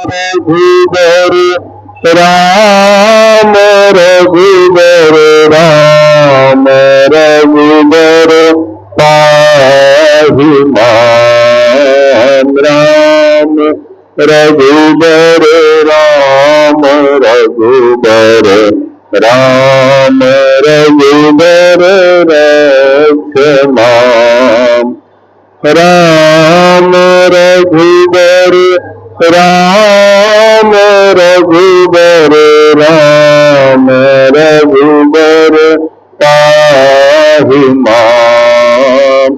रघुबर राम रघुबर राम रघुबर पाहि मान राम रघुबर राम रघुबर राम रघुबर रक्ष माम राम रघुबर राम रघुबर राम रघुबर पाहि मान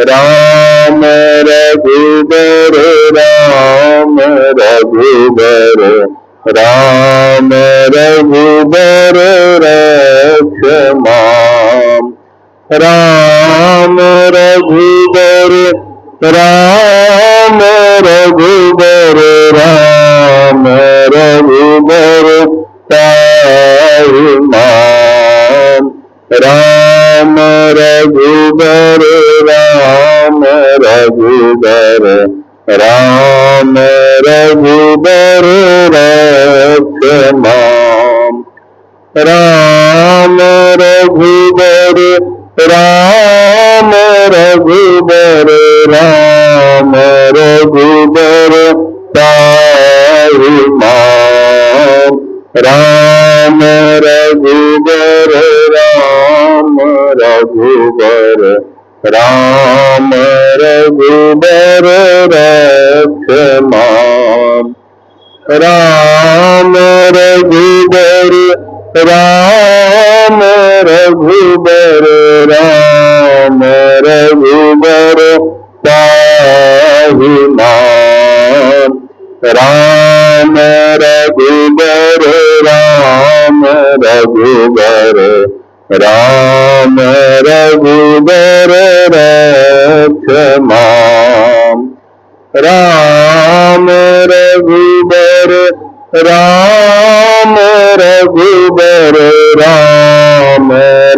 राम रघुबर राम रघुबर राम रघुबर रक्ष माम राम रघुबर राम रघुबर राम रघुबर पाहि मान राम रघुबर राम रघुबर राम रघुबर रक्ष माम राम रघुबर राम रघुबर राम रघुबर पाहि मान राम रघुबर राम रघुबर राम रघुबर रक्ष माम राम रघुबर राम रघुबर राम रघुबर पाहि मान राम रघुबर राम रघुबर राम रघुबर रक्ष माम राम रघुबर राम रघुबर राम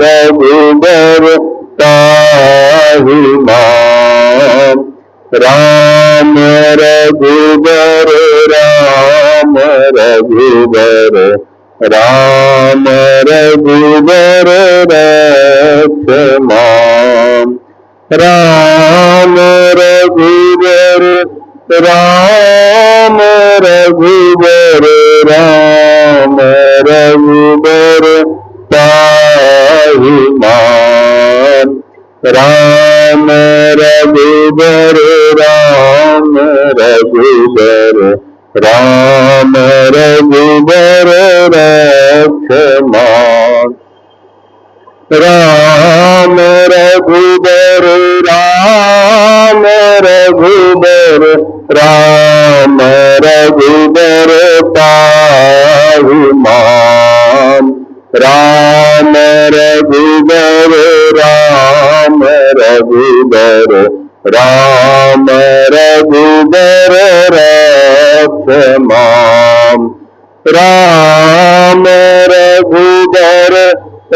रघुबर पाहि मान राम रघुबर राम रघुबर राम रघुबर रक्ष माम राम रघुबर राम रघुबर राम रघुबर पाहि मान राम रघुबर राम रघुबर राम रघुबर रक्ष माम राम रघुबर राम रघुबर राम रघुबर पाहि मान राम रघुबर राम रघुबर राम रघुबर रक्ष माम राम रघुबर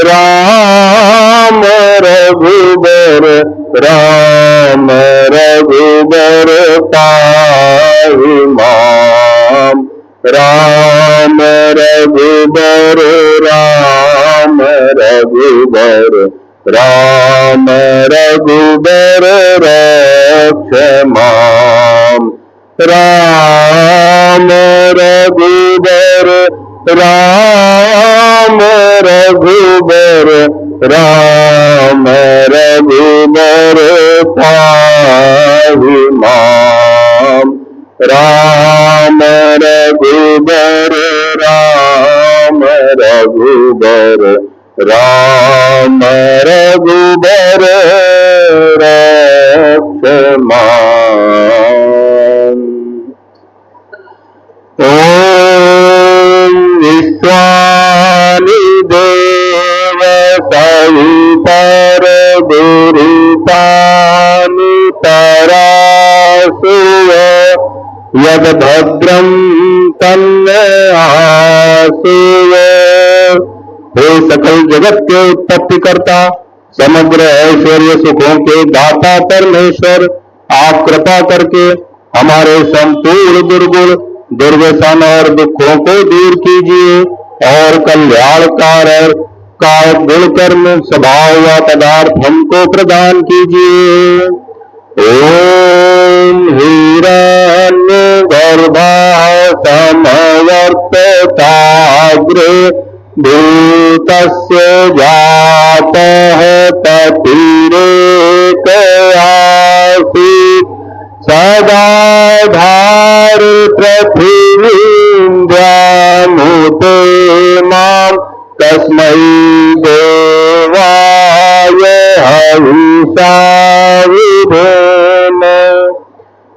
राम रघुबर राम रघुबर पाहि मान राम रघुबर राम रघुबर राम रघुबर रक्ष माम राम रघुबर राम रघुबर राम रघुबर पाहि मान राम रघुबर राम रघुबर राम रघुबर रक्ष माम ओम विश्वानि देव सवितर दुरितानि परासुव यद भद्रम तन्न आसुव। हे सकल जगत के उत्पत्ति करता, समग्र ऐश्वर्य सुखों के दाता परमेश्वर, आप कृपा करके हमारे संपूर्ण दुर्गुण दुर्व्यसन और दुखों को दूर कीजिए और कल्याणकारक का गुण कर्म स्वभाव व पदार्थ हमको प्रदान कीजिए। ओम हिरण्यगर्भः समवर्तताग्रे भूतस्य जातः पतिरेकयासीत् सदा धार पृथिवीं व्यामुते मां तस्मै देवाय हविषा विधेम।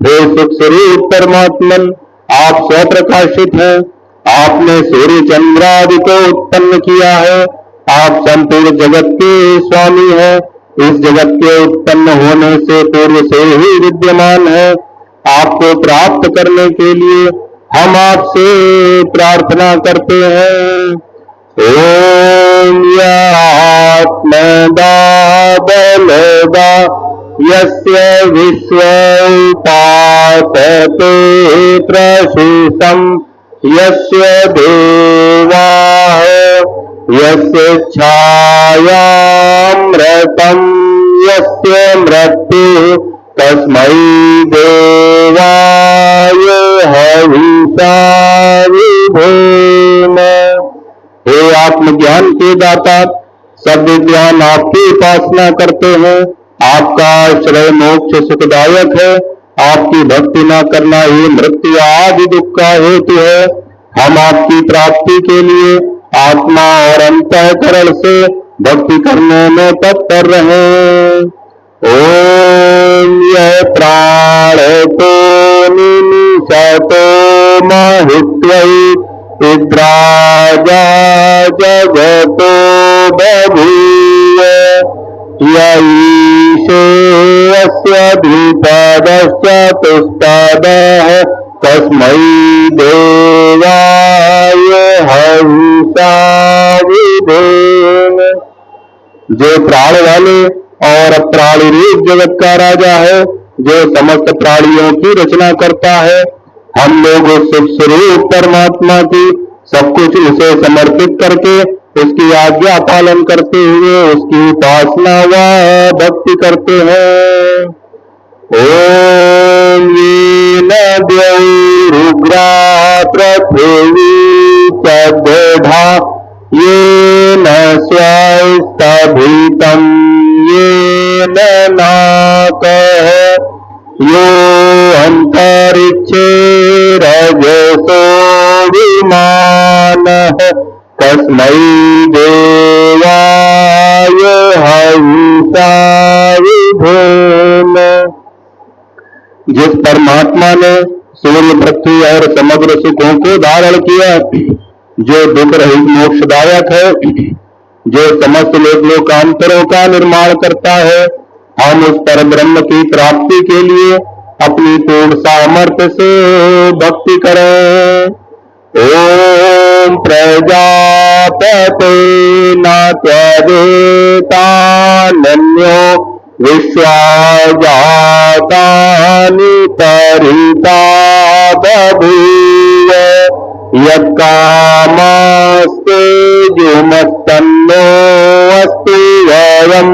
हे सुख स्वरूप परमात्मन, आप स्वप्रकाशित हैं। आपने सूर्य चंद्र आदि को उत्पन्न किया है। आप संपूर्ण जगत के स्वामी हैं। इस जगत के उत्पन्न होने से पूर्व से ही विद्यमान है। आपको प्राप्त करने के लिए हम आपसे प्रार्थना करते हैं। ओम आत्मदा बलदा यस्य विश्व उपासते प्रशुषम् यस्य देवाः यस्य छायामृतं यस्य मृत्युः तस्मै देवाय हविषा विधेम। हे आत्मज्ञान के दाता, सब विद्वान आपकी उपासना करते हैं। आपका आश्रय मोक्ष सुखदायक है। आपकी भक्ति न करना ही मृत्यु आदि दुख का हेतु है। हम आपकी प्राप्ति के लिए आत्मा और अंतःकरण से भक्ति करने में तत्पर रहे। ओम यह प्राण तो निमिषतो महित्वै इद्राजा जगतो बभूव यईशे अस्य द्विपदश्चतुष्पदः तस्मै देवाय हविषा विधेम। जो प्राण वाले और अप्राणी रूप जगत का राजा है, जो समस्त प्राणियों की रचना करता है, हम लोग उस सुख स्वरूप परमात्मा की सब कुछ उसे समर्पित करके उसकी आज्ञा पालन करते हुए उसकी उपासना व भक्ति करते हैं। ओम येन द्यौरुग्रा पृथिवी तद्धा येन स्वस्तभितं येन नाकः यो अंतरिक्षे रजसो विमानः तस्मै देवाय हविषा विधेम। जिस परमात्मा ने सूर्य पृथ्वी और समग्र सुखों को धारण किया, जो दुख रहित मोक्षदायक है, जो समस्त लोकांतरों का निर्माण करता है, हम उस पर ब्रह्म की प्राप्ति के लिए अपनी पूर्ण सामर्थ्य से भक्ति करें। ओम प्रजापते नात्यदेतान्यो विश्वाजातानि परिता बभूव यत्कामास्ते जुमस्तन्नो अस्तु वयम्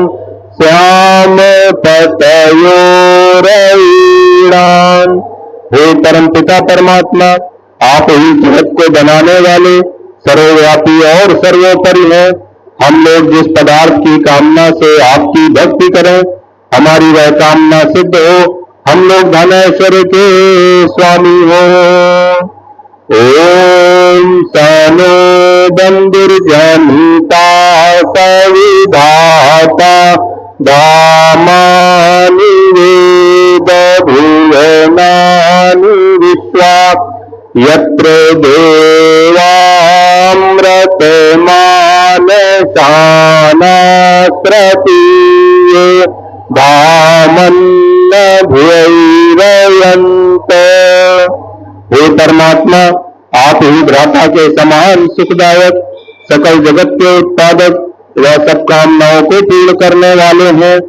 श्याम पतयोरयीणान्। हे परम पिता परमात्मा, आप ही जगत को बनाने वाले सर्वव्यापी और सर्वोपरि हैं। हम लोग जिस पदार्थ की कामना से आपकी भक्ति करें, हमारी वह कामना सिद्ध हो। हम लोग धन ऐश्वर्य के स्वामी हो। ओम सनो बंधुर्जनिता सविधाता धामानि वेद भुवनानि विश्वा यत्र देवामृतमानसानास्त्रतीये धामन्न भैरयन्त। हे परमात्मा, आप ही भ्राता के समान सुखदायक, सकल जगत के उत्पादक व सब कामनाओं को पूर्ण करने वाले हैं।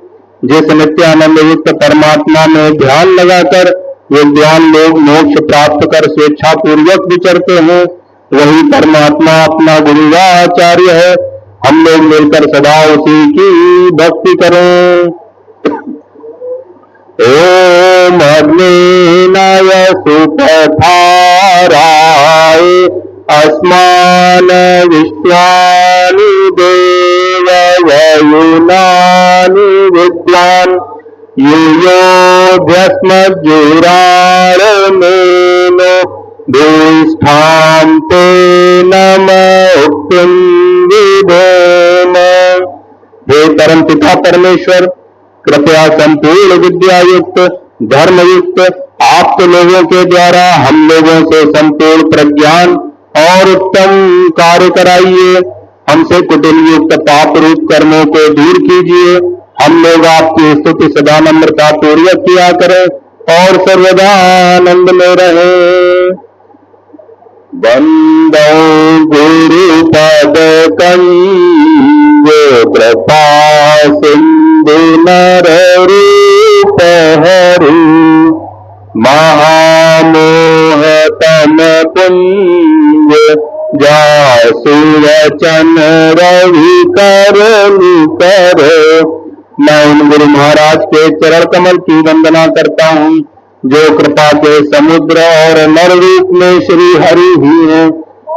जिस नित्यानंद युक्त परमात्मा में ध्यान लगाकर विद्वान लोग मोक्ष प्राप्त कर स्वेच्छा पूर्वक विचरते हैं, वही परमात्मा अपना गुरु व आचार्य है। हम लोग मिलकर सदा उसी की भक्ति करें। ओम अग्निनाय सुपथाराय अस्मान विश्वानि देव वयुनानि विद्वान् यूयोऽभ्यस्मज्जुराणमेनो दुष्ठां ते नम उक्तिं विधेम। हे परम पिता परमेश्वर, कृपया संपूर्ण विद्या युक्त धर्म युक्त आप लोगों के द्वारा हम लोगों से संपूर्ण प्रज्ञान और उत्तम कार्य कराइए। हमसे कुटिल युक्त पाप रूप कर्मों को दूर कीजिए। हम लोग आपकी स्तुति सदा नम्रता पूर्वक किया करें और सर्वदा आनंद में रहें। वंदो गुरुपद कंज कृपा सिंधु नर रूप हरि महामोह तम पुंज जासु वचन रवि कर कर। मैं उन गुरु महाराज के चरण कमल की वंदना करता हूँ जो कृपा के समुद्र और नर रूप में श्री हरि ही हैं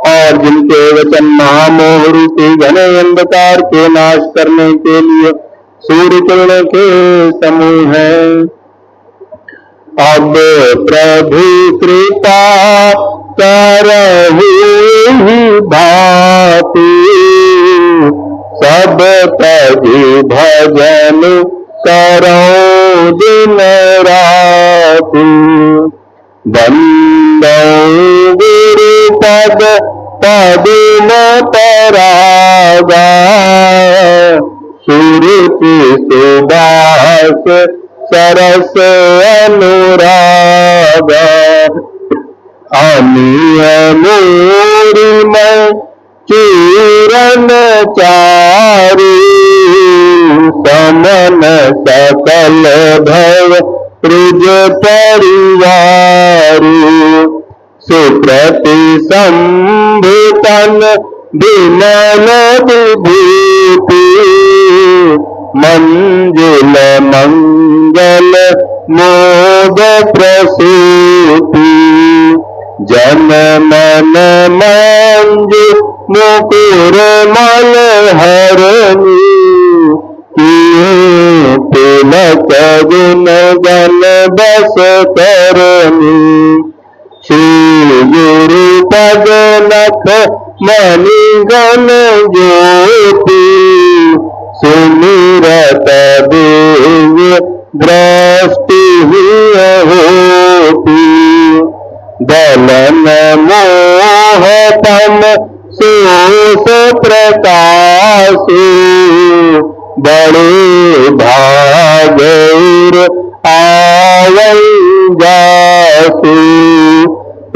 और जिनके वचन महामोह रूपी घने अंधकार के नाश करने के लिए सूर्य किरणों के समूह हैं। अब प्रभु कृपा करहु ही भांति सब तजि भजन करो दिन राति। वंदो गुरु पद पद्म परागा सुरति सुबास सरस अनुरागा। अमीय मूरिमय चूरन चारु समन सकल भव रुज परिवारु। सुप्रति संभुतन विमल विभूति मंजुल मंगल मोद प्रसूति। जन मन मंजु मुकुर मल हरणी तिलक गुण गण बस करनी। श्री गुरु पद नख मणि गण ज्योति सुमिरत दिव्य दृष्टि होती। दलन मोह तम सोस प्रकाशु बड़े भागुर आवै जासु।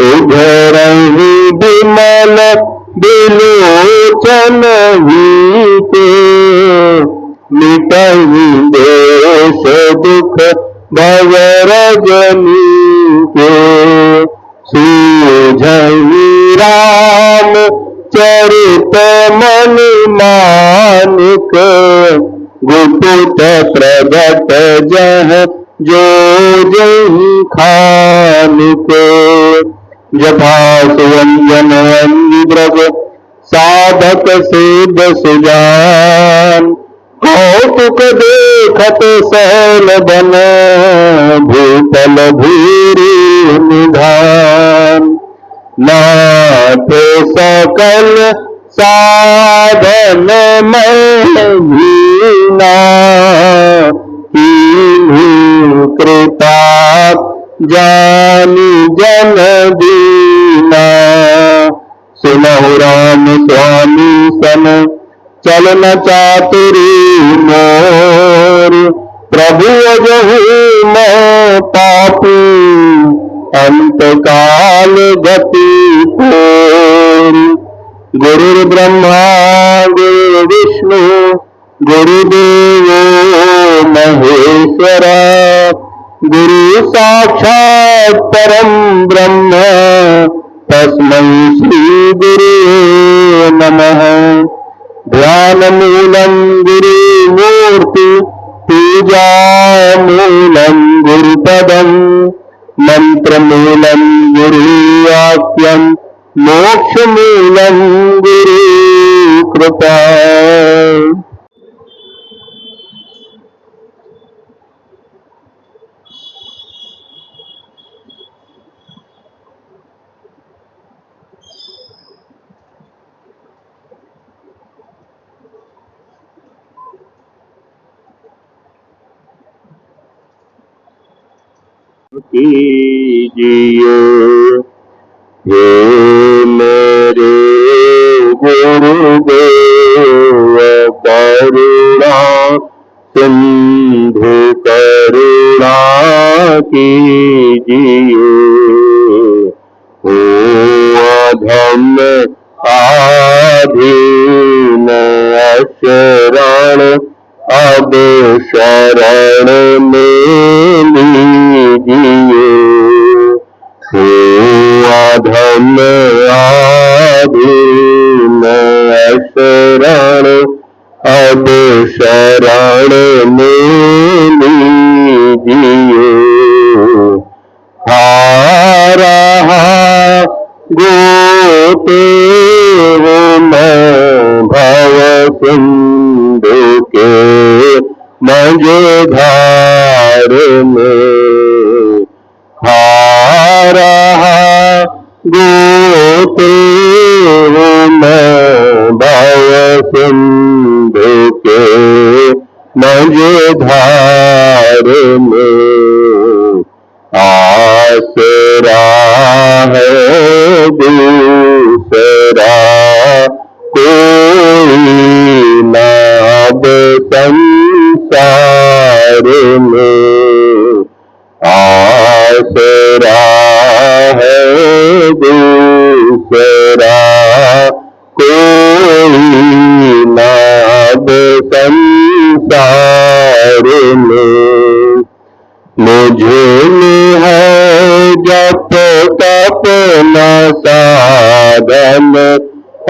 उधरहि विमल बिलोचन हीते मिटहि दोष दुख भव रजनी के। सूझहि राम चरित मन मानिक गुप्त प्रगट जह जो जहि खानिक। जथा सुवंजन अंगी द्रव साधक सिद्ध सुजान कौतुक देखत सहल बन भूतल भूरि निधान। नाथ सकल साधन महीना कीन्ही कृपा जानी जन दीना। सुनहु राम स्वामी सन चलन चातुरी मोर प्रभु अजहु मैं पापी अंत काल गति थोर। गुरु ब्रह्मा गुरु विष्णु गुरुदेवो महेश्वरा गुरु साक्षात् परम ब्रह्म तस्मै श्री गुरुवे नमः। ध्यान मूलम गुरु मूर्ति पूजा मूलम गुरुपदम मंत्र मूलम गुरु वाक्यम मोक्ष मूलम गुरु कृपा। कीजिए हे मेरे गुरुदेव करुणा सिंधु करुणा कीजिए। ओ अधम आधीन अशरण अब शरण में लीजिए। हे अधम आधीन शरण अब शरण में लीजिए। हारा गोते हो मैं भव सिंधु के मझधार में। हारा गोते हो मैं भव सिंधु के मझधार में। आसरा है दूसरा कोई न अब संसार में। आसरा है दूसरा कोई न अब संसार में। मुझे है जप तप न साधन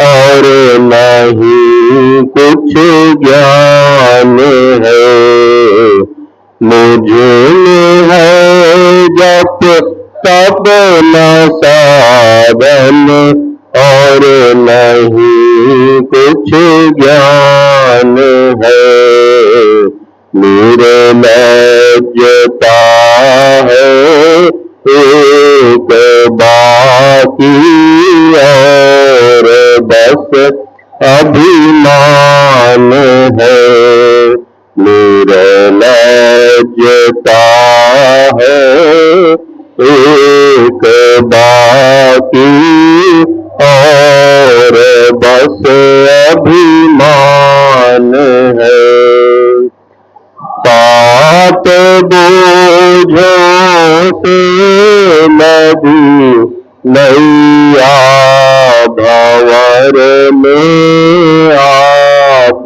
और नहीं कुछ ज्ञान है। मुझे है जप तप न साधन और नहीं कुछ ज्ञान है। निर्लज्जता है एक बाकी और बस अभिमान है। निर्लज्जता है एक बाकी और बस अभिमान है। पाप बोझों से नदी नैया भंवर में आ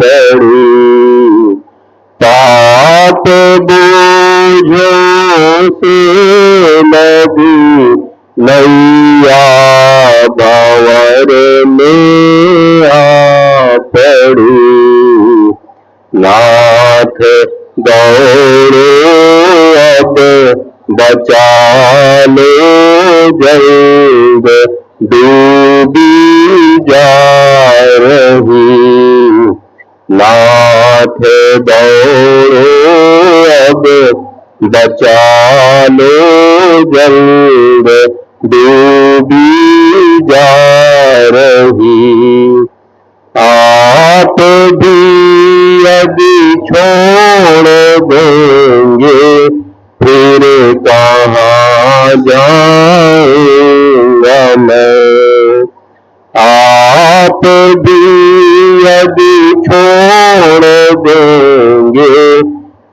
पड़ी। पाप बोझों से नदी नैया भंवर में आ पड़ी। नाथ दौड़ो अब बचा लो जल्द डूबी जा रही। नाथ दौड़ो अब बचा लो जल्द डूबी जा रही। आप भी यदि छोड़ देंगे फिर कहाँ जाऊंगा मैं। आप भी यदि छोड़ देंगे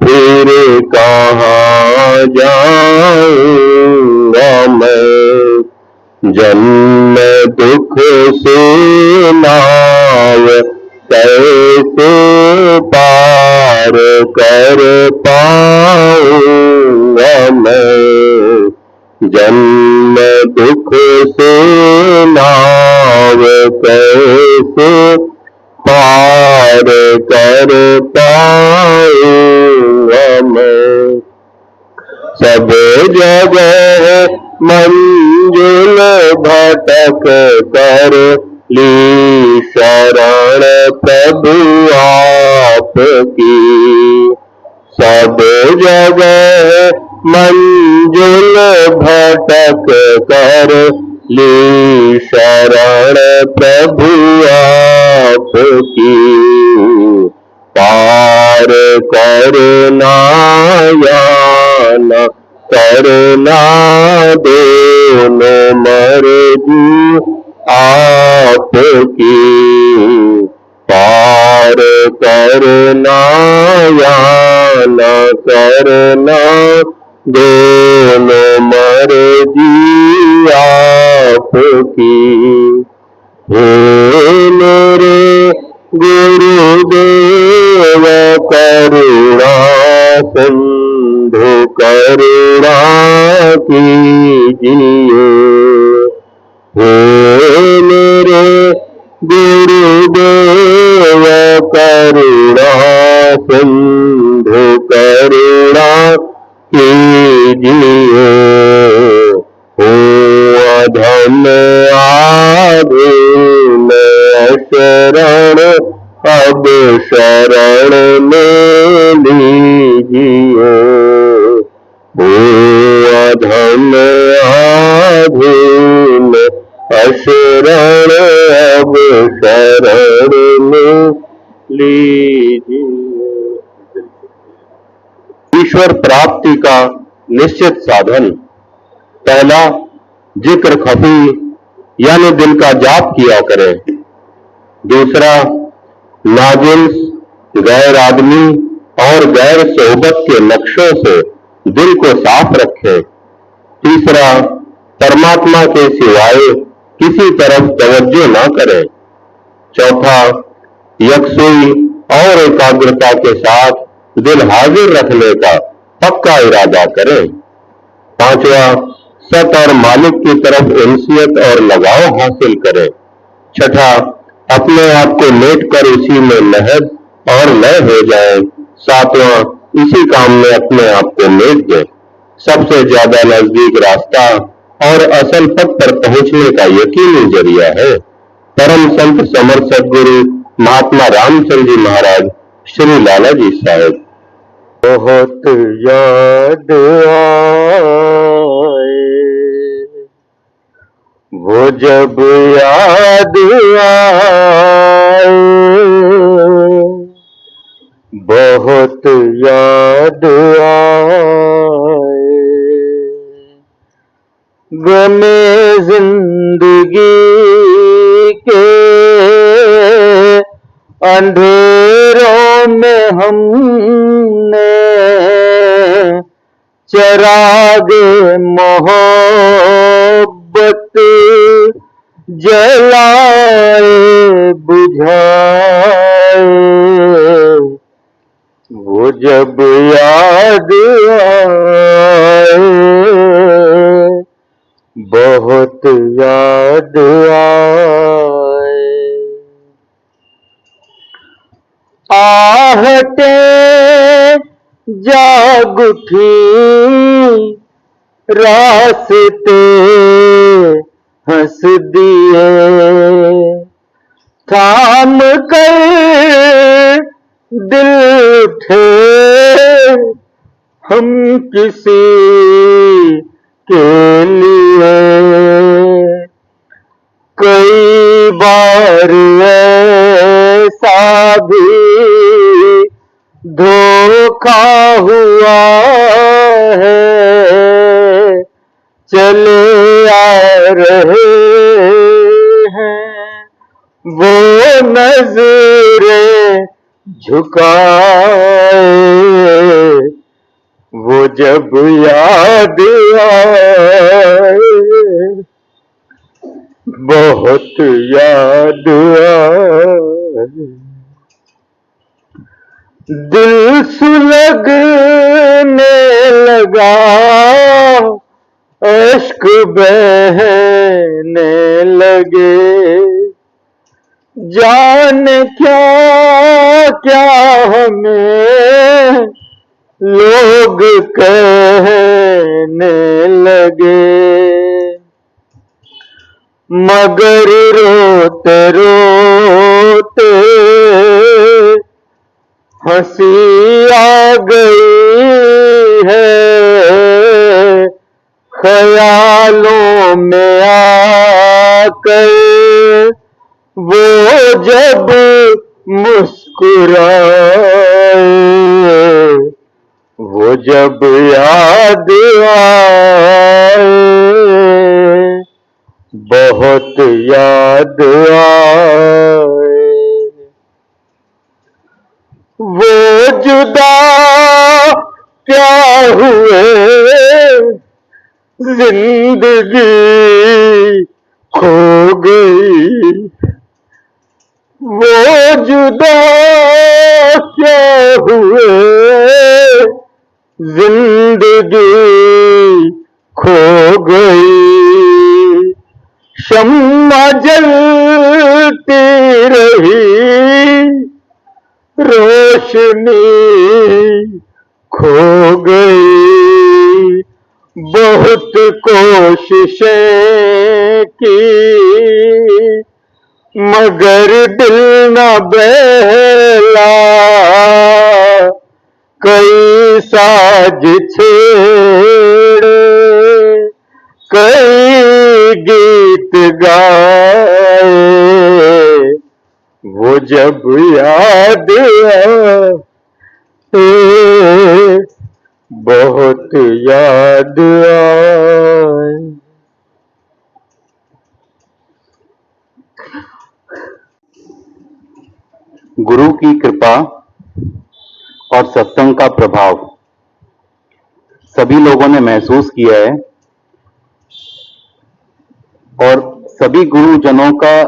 फिर कहाँ जाऊंगा मैं। जन्म दुख से नाव कैसे पार कर पाऊं मैं, जन्म दुख से नाव कैसे पार कर पाऊंगा मैं। सब जगह मंजिल भटक कर ली शरण प्रभु आपकी। सब जगह मंजिल भटक कर ली शरण प्रभु आपकी। पार करना या न करना दोनों मर्जी आपकी। पार करना या न करना दोनों मर्जी आपकी। हे मेरे गुरुदेव करुणा सिंधु करुणा कीजिए। हे मेरे गुरुदेव करुणा सिंधु करुणा कीजिए। हो अधम आधीन शरण अब शरण में लीजिए। हो अधम आधीन अशरण अब शरण में लीजिए। ईश्वर प्राप्ति का निश्चित साधन। पहला, जिक्र खफी यानी दिल का जाप किया करें। दूसरा, नाजिल्स, गैर आदमी और गैर सोहबत के नक्शों से दिल को साफ रखें। तीसरा, परमात्मा के सिवाय किसी तरफ तवज्जो न करें। चौथा, यकसुई और एकाग्रता के साथ दिल हाजिर रखने का पक्का इरादा करें। पांचवा, सत और मालिक की तरफ इंसियत और लगाव हासिल करें। छठा, अपने आप को लेट कर उसी में लहद और लय हो जाए। सातवां, इसी काम में अपने आप को लेट दें। सबसे ज्यादा नजदीक रास्ता और असल पथ पर पहुंचने का यकीनी जरिया है। परम संत समर्थ सदगुरु महात्मा रामचंद्र जी महाराज, श्री लाला जी साहब। बहुत याद आए वो जब याद आए, बहुत याद आए गमे जिंदगी के अंधेरों में हमने चिराग मोहब्बत जलाए बुझाए। वो जब याद आए, बहुत याद आए। आहटें जाग उठी रास्ते हंस दिए, थाम कर दिल उठे हम किसी के लिए। कई बार ऐसा भी धोखा हुआ है, चले आ रहे हैं वो नजरें झुकाए। वो जब याद आए, बहुत याद आए। दिल सुलगने लगा, अश्क बहने लगे, जाने क्या क्या हमें लोग कहने लगे, मगर रोते रोते हंसी आ गई है, ख्यालों में आकर वो जब मुस्कुराए, वो जब याद आए, बहुत याद आए, वो जुदा क्या हुए, जिंदगी खो गई, वो जुदा क्या हुए, जिंदगी खो गई, शम्मा जलती रही, रोशनी खो गई, बहुत कोशिशें की, मगर दिल न बहला, कई साज छेड़े, कई गीत गाए, वो जब याद आए, बहुत याद आए। गुरु की कृपा और सत्संग का प्रभाव सभी लोगों ने महसूस किया है, और सभी गुरुजनों का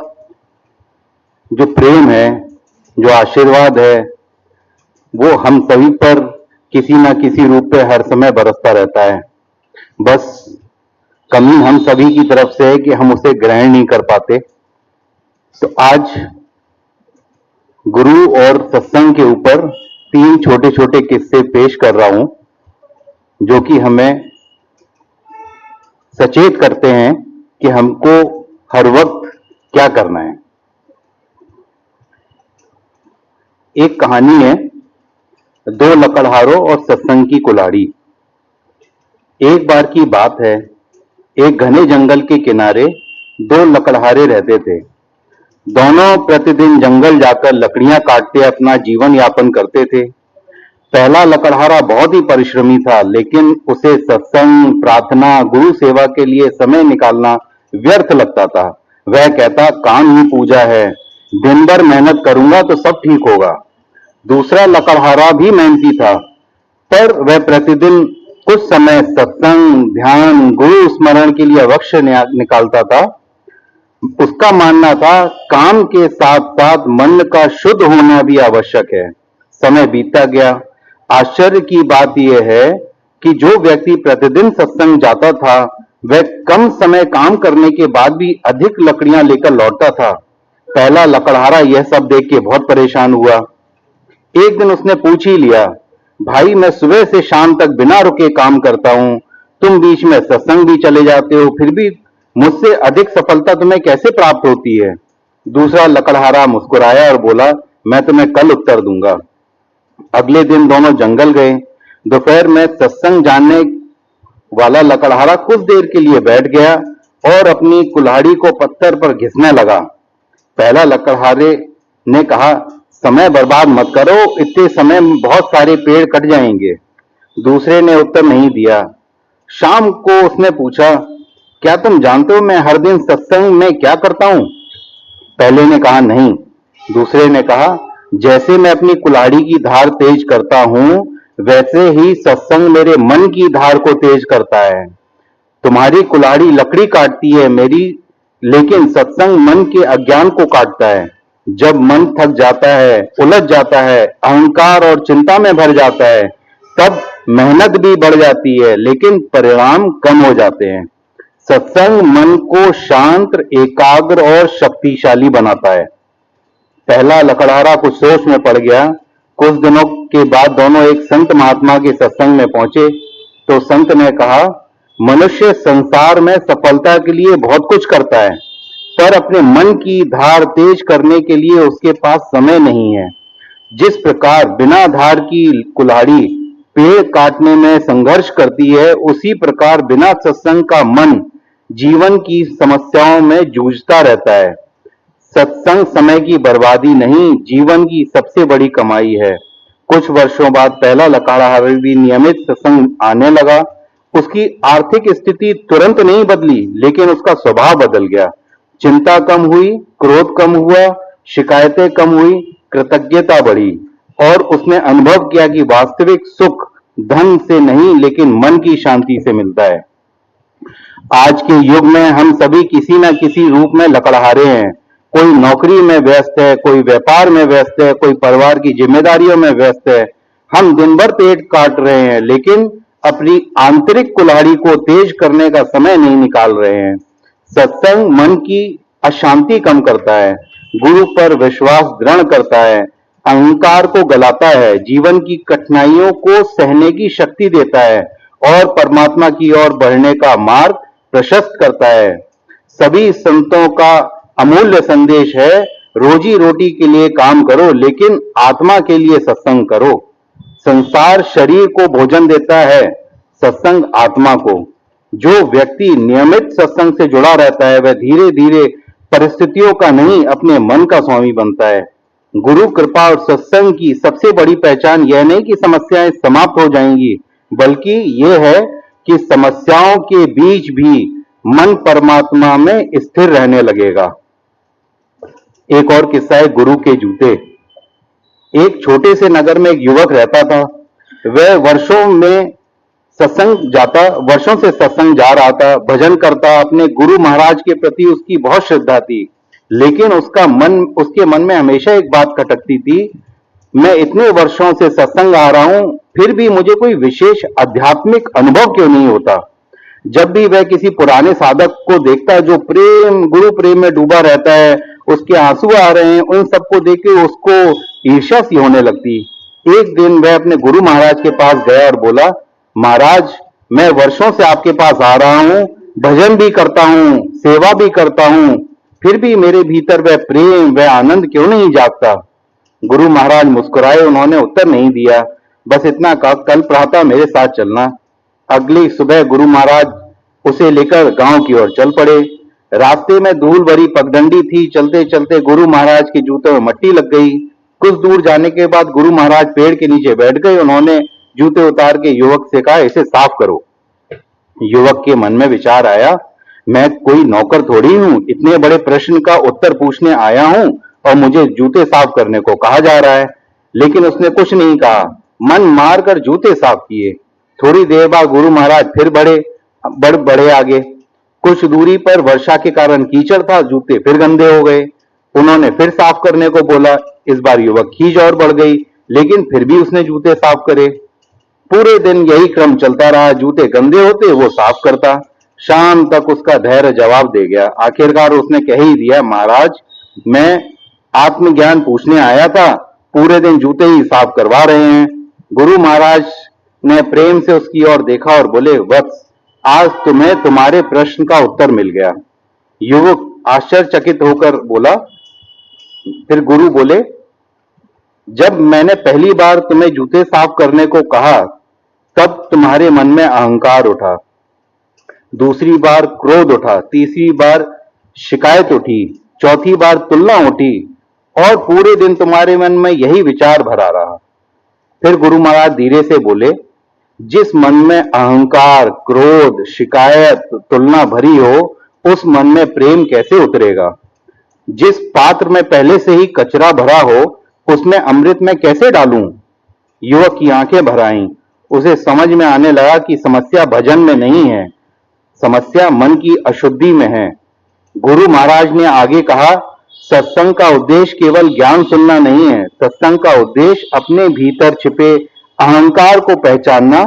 जो प्रेम है, जो आशीर्वाद है, वो हम सभी पर किसी न किसी रूप में हर समय बरसता रहता है। बस कमी हम सभी की तरफ से है कि हम उसे ग्रहण नहीं कर पाते। तो आज गुरु और सत्संग के ऊपर 3 छोटे छोटे किस्से पेश कर रहा हूं, जो कि हमें सचेत करते हैं कि हमको हर वक्त क्या करना है। एक कहानी है 2 लकड़हारों और सत्संग की कुल्हाड़ी। एक बार की बात है, एक घने जंगल के किनारे 2 लकड़हारे रहते थे। दोनों प्रतिदिन जंगल जाकर लकड़ियां काटते अपना जीवन यापन करते थे। पहला लकड़हारा बहुत ही परिश्रमी था, लेकिन उसे सत्संग, प्रार्थना, गुरु सेवा के लिए समय निकालना व्यर्थ लगता था। वह कहता, काम ही पूजा है, दिन भर मेहनत करूंगा तो सब ठीक होगा। दूसरा लकड़हारा भी मेहनती था, पर वह प्रतिदिन कुछ समय सत्संग, ध्यान, गुरु स्मरण के लिए अवश्य निकालता था। उसका मानना था, काम के साथ साथ मन का शुद्ध होना भी आवश्यक है। समय बीतता गया। आश्चर्य की बात यह है कि जो व्यक्ति प्रतिदिन सत्संग जाता था, वह कम समय काम करने के बाद भी अधिक लकड़ियां लेकर लौटता था। पहला लकड़हारा यह सब देख के बहुत परेशान हुआ। एक दिन उसने पूछ ही लिया, भाई मैं सुबह से शाम तक बिना रुके काम करता हूं, तुम बीच में सत्संग भी चले जाते हो, फिर भी मुझसे अधिक सफलता तुम्हें कैसे प्राप्त होती है? दूसरा लकड़हारा मुस्कुराया और बोला, मैं तुम्हें कल उत्तर दूंगा। अगले दिन दोनों जंगल गए। दोपहर में सत्संग जानने वाला लकड़हारा कुछ देर के लिए बैठ गया और अपनी कुल्हाड़ी को पत्थर पर घिसने लगा। पहला लकड़हारे ने कहा, समय बर्बाद मत करो, इतने समय में बहुत सारे पेड़ कट जाएंगे। दूसरे ने उत्तर नहीं दिया। शाम को उसने पूछा, क्या तुम जानते हो मैं हर दिन सत्संग में क्या करता हूं? पहले ने कहा, नहीं। दूसरे ने कहा, जैसे मैं अपनी कुल्हाड़ी की धार तेज करता हूं, वैसे ही सत्संग मेरे मन की धार को तेज करता है। तुम्हारी कुल्हाड़ी लकड़ी काटती है मेरी, लेकिन सत्संग मन के अज्ञान को काटता है। जब मन थक जाता है, उलझ जाता है, अहंकार और चिंता में भर जाता है, तब मेहनत भी बढ़ जाती है लेकिन परिणाम कम हो जाते हैं। सत्संग मन को शांत, एकाग्र और शक्तिशाली बनाता है। पहला लकड़हारा कुछ सोच में पड़ गया। कुछ दिनों के बाद दोनों एक संत महात्मा के सत्संग में पहुंचे तो संत ने कहा, मनुष्य संसार में सफलता के लिए बहुत कुछ करता है, पर अपने मन की धार तेज करने के लिए उसके पास समय नहीं है। जिस प्रकार बिना धार की कुल्हाड़ी पेड़ काटने में संघर्ष करती है, उसी प्रकार बिना सत्संग का मन जीवन की समस्याओं में जूझता रहता है। सत्संग समय की बर्बादी नहीं, जीवन की सबसे बड़ी कमाई है। कुछ वर्षों बाद पहला लकड़हारा भी नियमित सत्संग आने लगा। उसकी आर्थिक स्थिति तुरंत नहीं बदली, लेकिन उसका स्वभाव बदल गया। चिंता कम हुई, क्रोध कम हुआ, शिकायतें कम हुई, कृतज्ञता बढ़ी और उसने अनुभव किया कि वास्तविक सुख धन से नहीं लेकिन मन की शांति से मिलता है। आज के युग में हम सभी किसी न किसी रूप में लकड़हारे हैं। कोई नौकरी में व्यस्त है, कोई व्यापार में व्यस्त है, कोई परिवार की जिम्मेदारियों में व्यस्त है। हम दिन भर पेट काट रहे हैं लेकिन अपनी आंतरिक कुल्हाड़ी को तेज करने का समय नहीं निकाल रहे हैं। सत्संग मन की अशांति कम करता है, गुरु पर विश्वास दृढ़ करता है, अहंकार को गलाता है, जीवन की कठिनाइयों को सहने की शक्ति देता है और परमात्मा की ओर बढ़ने का मार्ग प्रशस्त करता है। सभी संतों का अमूल्य संदेश है, रोजी रोटी के लिए काम करो लेकिन आत्मा के लिए सत्संग करो। संसार शरीर को भोजन देता है, सत्संग आत्मा को। जो व्यक्ति नियमित सत्संग से जुड़ा रहता है वह धीरे धीरे परिस्थितियों का नहीं अपने मन का स्वामी बनता है। गुरु कृपा और सत्संग की सबसे बड़ी पहचान यह नहीं कि समस्याएं समाप्त हो जाएंगी, बल्कि यह है कि समस्याओं के बीच भी मन परमात्मा में स्थिर रहने लगेगा। एक और किस्सा है गुरु के जूते। एक छोटे से नगर में एक युवक रहता था। वह वर्षों से सत्संग जा रहा था, भजन करता, अपने गुरु महाराज के प्रति उसकी बहुत श्रद्धा थी। लेकिन उसके मन में हमेशा एक बात खटकती थी, मैं इतने वर्षों से सत्संग आ रहा हूं, फिर भी मुझे कोई विशेष आध्यात्मिक अनुभव क्यों नहीं होता। जब भी वह किसी पुराने साधक को देखता जो गुरु प्रेम में डूबा रहता है, उसके आंसू आ रहे हैं, उन सबको देख के उसको ईर्ष्या सी होने लगती। एक दिन वह अपने गुरु महाराज के पास गया और बोला, महाराज, मैं वर्षों से आपके पास आ रहा हूं, भजन भी करता हूं, सेवा भी करता हूं, फिर भी मेरे भीतर वह प्रेम, वह आनंद क्यों नहीं जागता। गुरु महाराज मुस्कुराए, उन्होंने उत्तर नहीं दिया, बस इतना कहा, कल प्रातः मेरे साथ चलना। अगली सुबह गुरु महाराज उसे लेकर गांव की ओर चल पड़े। रास्ते में धूल भरी पगडंडी थी। चलते चलते गुरु महाराज के जूतों में मट्टी लग गई। कुछ दूर जाने के बाद गुरु महाराज पेड़ के नीचे बैठ गए। उन्होंने जूते उतार के युवक से कहा, इसे साफ करो। युवक के मन में विचार आया, मैं कोई नौकर थोड़ी हूं, इतने बड़े प्रश्न का उत्तर पूछने आया हूं और मुझे जूते साफ करने को कहा जा रहा है। लेकिन उसने कुछ नहीं कहा, मन मारकर जूते साफ किए। थोड़ी देर बाद गुरु महाराज फिर बढ़े आगे। कुछ दूरी पर वर्षा के कारण कीचड़ था, जूते फिर गंदे हो गए। उन्होंने फिर साफ करने को बोला। इस बार युवक खींच और बढ़ गई, लेकिन फिर भी उसने जूते साफ करे। पूरे दिन यही क्रम चलता रहा, जूते गंदे होते वो साफ करता। शाम तक उसका धैर्य जवाब दे गया। आखिरकार उसने कह ही दिया, महाराज, मैं आत्मज्ञान पूछने आया था, पूरे दिन जूते ही साफ करवा रहे हैं। गुरु महाराज ने प्रेम से उसकी ओर देखा और बोले, वत्स, आज तुम्हें तुम्हारे प्रश्न का उत्तर मिल गया। युवक आश्चर्यचकित होकर बोला। फिर गुरु बोले, जब मैंने पहली बार तुम्हें जूते साफ करने को कहा तब तुम्हारे मन में अहंकार उठा, दूसरी बार क्रोध उठा, तीसरी बार शिकायत उठी, चौथी बार तुलना उठी और पूरे दिन तुम्हारे मन में यही विचार भरा रहा। फिर गुरु महाराज धीरे से बोले, जिस मन में अहंकार, क्रोध, शिकायत, तुलना भरी हो, उस मन में प्रेम कैसे उतरेगा। जिस पात्र में पहले से ही कचरा भरा हो, उसमें अमृत में कैसे डालूं। युवक की आंखें भर आईं। उसे समझ में आने लगा कि समस्या भजन में नहीं है, समस्या मन की अशुद्धि में है। गुरु महाराज ने आगे कहा, सत्संग का उद्देश्य केवल ज्ञान सुनना नहीं है। सत्संग का उद्देश्य अपने भीतर छिपे अहंकार को पहचानना।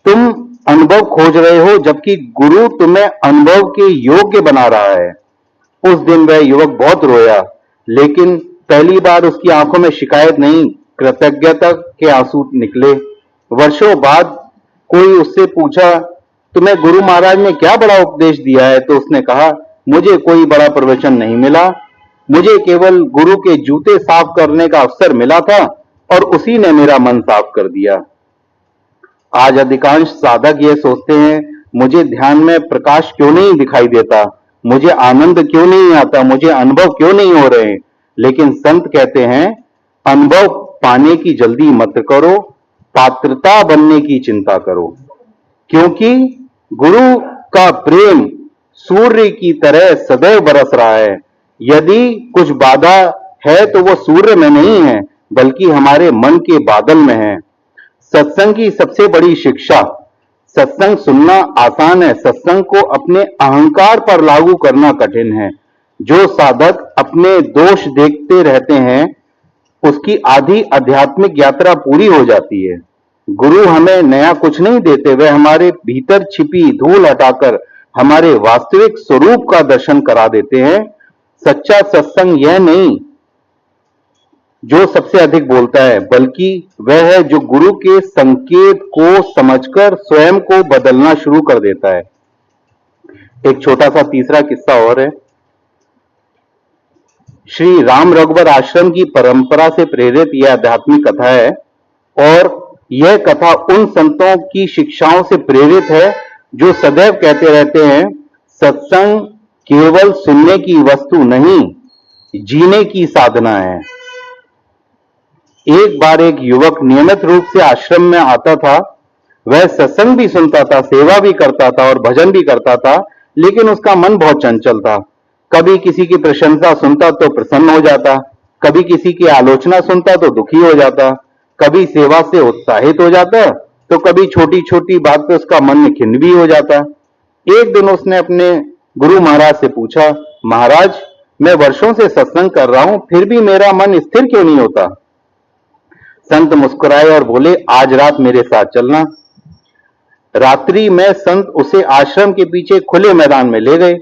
तुम अनुभव खोज रहे हो जबकि गुरु तुम्हें अनुभव के योग्य बना रहा है। उस दिन वह युवक बहुत रोया, लेकिन पहली बार उसकी आंखों में शिकायत नहीं, कृतज्ञता के आंसू निकले। वर्षों बाद कोई उससे पूछा, तुम्हें गुरु महाराज ने क्या बड़ा उपदेश दिया है? तो उसने कहा, मुझे कोई बड़ा प्रवचन नहीं मिला, मुझे केवल गुरु के जूते साफ करने का अवसर मिला था और उसी ने मेरा मन साफ कर दिया। आज अधिकांश साधक ये सोचते हैं, मुझे ध्यान में प्रकाश क्यों नहीं दिखाई देता, मुझे आनंद क्यों नहीं आता, मुझे अनुभव क्यों नहीं हो रहे। लेकिन संत कहते हैं, अनुभव पाने की जल्दी मत करो, पात्रता बनने की चिंता करो। क्योंकि गुरु का प्रेम सूर्य की तरह सदैव बरस रहा है। यदि कुछ बाधा है तो वो सूर्य में नहीं है, बल्कि हमारे मन के बादल में है। सत्संग की सबसे बड़ी शिक्षा, सत्संग सुनना आसान है, सत्संग को अपने अहंकार पर लागू करना कठिन है। जो साधक अपने दोष देखते रहते हैं, उसकी आधी आध्यात्मिक यात्रा पूरी हो जाती है। गुरु हमें नया कुछ नहीं देते, वे हमारे भीतर छिपी धूल हटाकर हमारे वास्तविक स्वरूप का दर्शन करा देते हैं। सच्चा सत्संग यह नहीं जो सबसे अधिक बोलता है, बल्कि वह है जो गुरु के संकेत को समझकर स्वयं को बदलना शुरू कर देता है। एक छोटा सा तीसरा किस्सा और है। श्री राम रघुवर आश्रम की परंपरा से प्रेरित यह आध्यात्मिक कथा है और यह कथा उन संतों की शिक्षाओं से प्रेरित है जो सदैव कहते रहते हैं, सत्संग केवल सुनने की वस्तु नहीं, जीने की साधना है। एक बार एक युवक नियमित रूप से आश्रम में आता था। वह सत्संग भी सुनता था, सेवा भी करता था और भजन भी करता था, लेकिन उसका मन बहुत चंचल था। कभी किसी की प्रशंसा सुनता तो प्रसन्न हो जाता, कभी किसी की आलोचना सुनता तो दुखी हो जाता, कभी सेवा से उत्साहित हो जाता तो कभी छोटी छोटी बात पे उसका मन खिन्न भी हो जाता। एक दिन उसने अपने गुरु महाराज से पूछा, महाराज, मैं वर्षों से सत्संग कर रहा हूं, फिर भी मेरा मन स्थिर क्यों नहीं होता? संत मुस्कुराए और बोले, आज रात मेरे साथ चलना। रात्रि में संत उसे आश्रम के पीछे खुले मैदान में ले गए।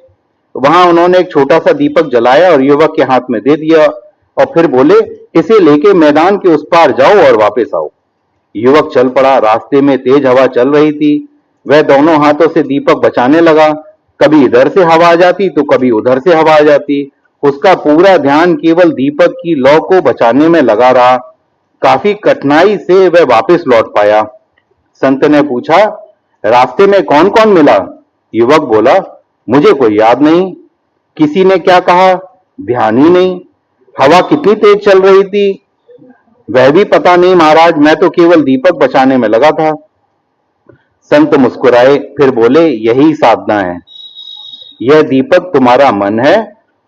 वहां उन्होंने एक छोटा सा दीपक जलाया और युवक के हाथ में दे दिया और फिर बोले, इसे लेके मैदान के उस पार जाओ और वापस आओ। युवक चल पड़ा। रास्ते में तेज हवा चल रही थी। वह दोनों हाथों से दीपक बचाने लगा। कभी इधर से हवा आ जाती तो कभी उधर से हवा आ जाती। उसका पूरा ध्यान केवल दीपक की लौ को बचाने में लगा रहा। काफी कठिनाई से वह वापस लौट पाया। संत ने पूछा, रास्ते में कौन कौन मिला? युवक बोला, मुझे कोई याद नहीं। किसी ने क्या कहा, ध्यान ही नहीं। हवा कितनी तेज चल रही थी, वह भी पता नहीं महाराज, मैं तो केवल दीपक बचाने में लगा था। संत मुस्कुराए, फिर बोले, यही साधना है। यह दीपक तुम्हारा मन है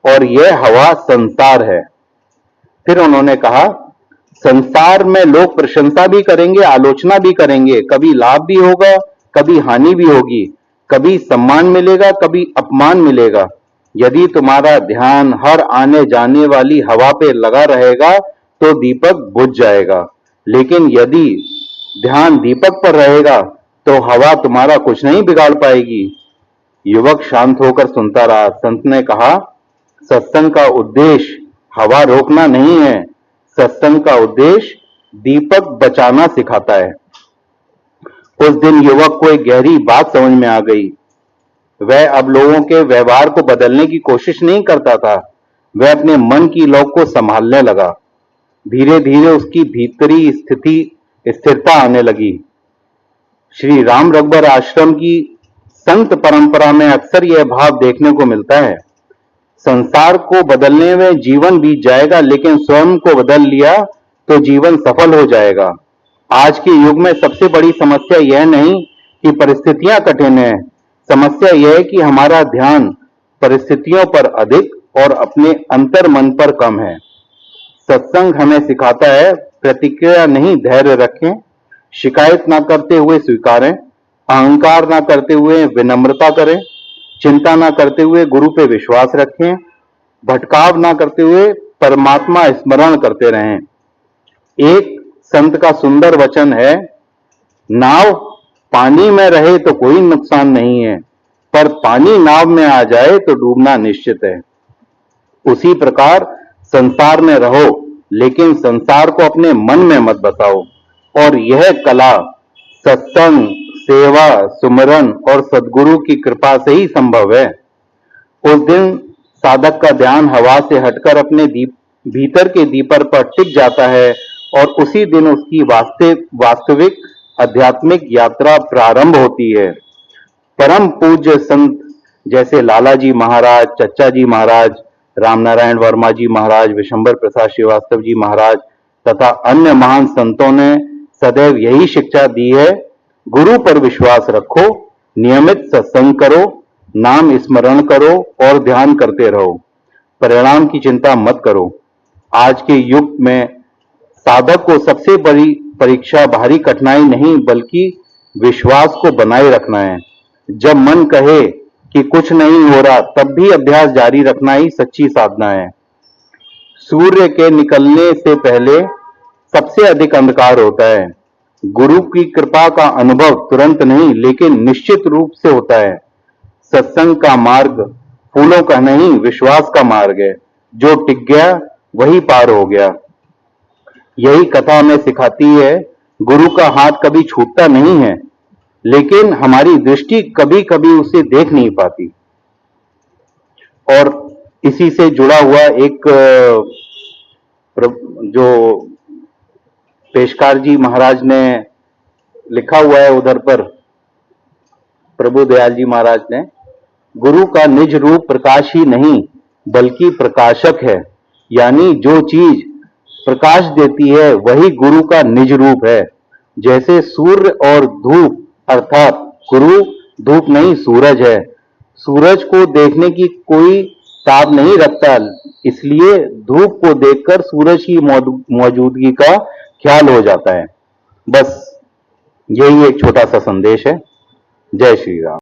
और यह हवा संसार है। फिर उन्होंने कहा, संसार में लोग प्रशंसा भी करेंगे, आलोचना भी करेंगे, कभी लाभ भी होगा, कभी हानि भी होगी, कभी सम्मान मिलेगा, कभी अपमान मिलेगा। यदि तुम्हारा ध्यान हर आने जाने वाली हवा पे लगा रहेगा तो दीपक बुझ जाएगा, लेकिन यदि ध्यान दीपक पर रहेगा तो हवा तुम्हारा कुछ नहीं बिगाड़ पाएगी। युवक शांत होकर सुनता रहा। संत ने कहा, सत्संग का उद्देश्य हवा रोकना नहीं है, सत्संग का उद्देश्य दीपक बचाना सिखाता है। उस दिन युवक को एक गहरी बात समझ में आ गई। वह अब लोगों के व्यवहार को बदलने की कोशिश नहीं करता था, वह अपने मन की लौ को संभालने लगा। धीरे धीरे उसकी भीतरी स्थिरता आने लगी। श्री राम रघुवर आश्रम की संत परंपरा में अक्सर यह भाव देखने को मिलता है। संसार को बदलने में जीवन बीत जाएगा, लेकिन स्वयं को बदल लिया तो जीवन सफल हो जाएगा। आज के युग में सबसे बड़ी समस्या यह नहीं कि परिस्थितियां कठिन है, समस्या यह है कि हमारा ध्यान परिस्थितियों पर अधिक और अपने अंतर मन पर कम है। सत्संग हमें सिखाता है, प्रतिक्रिया नहीं, धैर्य रखें, शिकायत ना करते हुए स्वीकारें, अहंकार ना करते हुए विनम्रता करें, चिंता ना करते हुए गुरु पे विश्वास रखें, भटकाव ना करते हुए परमात्मा स्मरण करते रहें। एक संत का सुंदर वचन है, नाव पानी में रहे तो कोई नुकसान नहीं है, पर पानी नाव में आ जाए तो डूबना निश्चित है। उसी प्रकार संसार में रहो, लेकिन संसार को अपने मन में मत बसाओ। और यह कला सत्संग, सेवा, सुमरन और सद्गुरु की कृपा से ही संभव है। उस दिन साधक का ध्यान हवा से हटकर अपने भीतर के दीपर पर टिक जाता है और उसी दिन उसकी वास्तविक आध्यात्मिक यात्रा प्रारंभ होती है। परम पूज्य संत जैसे लाला जी महाराज, चच्चा जी महाराज, रामनारायण वर्मा जी महाराज, विशंबर प्रसाद श्रीवास्तव जी महाराज तथा अन्य महान संतों ने सदैव यही शिक्षा दी है, गुरु पर विश्वास रखो, नियमित सत्संग करो, नाम स्मरण करो और ध्यान करते रहो। परिणाम की चिंता मत करो। आज के युग में साधक को सबसे बड़ी परीक्षा बाहरी कठिनाई नहीं बल्कि विश्वास को बनाए रखना है। जब मन कहे कि कुछ नहीं हो रहा, तब भी अभ्यास जारी रखना ही सच्ची साधना है। सूर्य के निकलने से पहले सबसे अधिक अंधकार होता है। गुरु की कृपा का अनुभव तुरंत नहीं लेकिन निश्चित रूप से होता है। सत्संग का मार्ग फूलों का नहीं, विश्वास का मार्ग है। जो टिक गया वही पार हो गया। यही कथा हमें सिखाती है, गुरु का हाथ कभी छूटता नहीं है, लेकिन हमारी दृष्टि कभी कभी उसे देख नहीं पाती। और इसी से जुड़ा हुआ एक जो पेशकार जी महाराज ने लिखा हुआ है उधर पर, प्रभु दयाल जी महाराज ने, गुरु का निज रूप प्रकाश ही नहीं बल्कि प्रकाशक है। यानी जो चीज प्रकाश देती है वही गुरु का निज रूप है। जैसे सूर्य और धूप, अर्थात गुरु धूप नहीं सूरज है। सूरज को देखने की कोई ताब नहीं रखता, इसलिए धूप को देखकर सूरज की मौजूदगी का ख्याल हो जाता है। बस यही एक छोटा सा संदेश है। जय श्री राम।